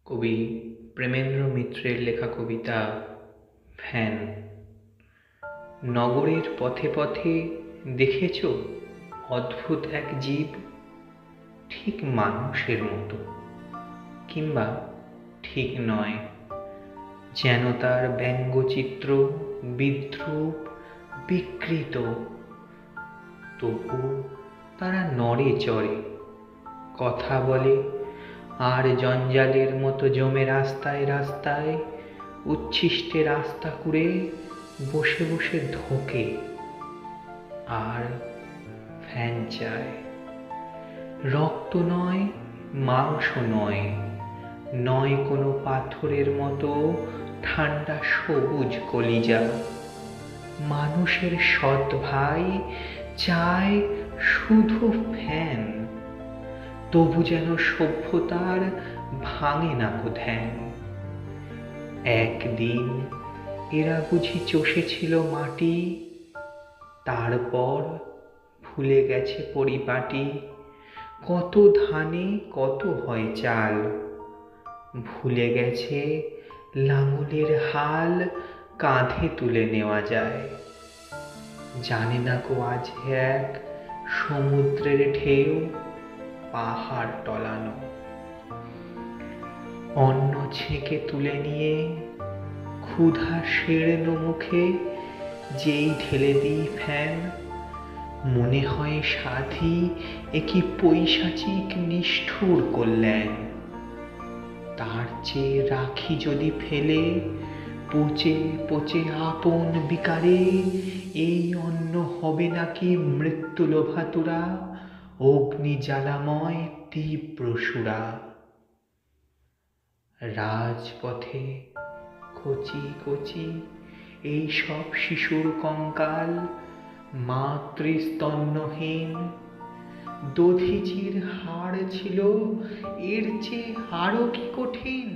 কবি প্রেমেন্দ্র মিত্রের লেখা কবিতা ফ্যান। নগরের পথে পথে দেখেছ অদ্ভুত এক জীব, ঠিক মানুষের মতো কিংবা ঠিক নয়, যেন তার ব্যঙ্গচিত্র বিদ্রূপ বিকৃত। তবু তারা নড়ে চড়ে, কথা বলে, আর জঞ্জালের মতো জমে রাস্তায় রাস্তায় উচ্ছিষ্টে রাস্তা কুড়ে বসে বসে ধোকে আর ফ্যান চায়। রক্ত নয়, মাংস নয়, নয় কোনো পাথরের মতো ঠান্ডা সবুজ কলিজা। মানুষের সৎ ভাই চায় শুধু ফ্যান, তবু যেন সভ্যতার ভাঙে না কো ধ্যান। একদিন এরা বুঝি চষেছিল মাটি, তারপর ভুলে গেছে পরিপাটি। কত ধানে কত হয় চাল, ভুলে গেছে লাঙলের হাল কাঁধে তুলে নেওয়া যায়। জানে না কো আজ এক সমুদ্রের ঢেউ পাহাড় টলানো। অন্ন ছেঁকে তুলে নিয়ে ক্ষুধা শীর্ণ মুখে যেই ঢেলে দিই ফ্যান, মনে হয় সাধি একি পৈশাচিক নিষ্ঠুর কল্যাণ। তার চেয়ে রাখি যদি ফেলে পচে পচে আপন বিকারে, এই অন্ন হবে নাকি মৃত্যু লোভাতুরা অগ্নি জ্বালাময় তীব্র সুরা। রাজপথে কচি কচি এই সব শিশুর কঙ্কাল, মাতৃস্তন্যহীন। দধিচির হাড় ছিল এর চেয়ে আরো কি কঠিন।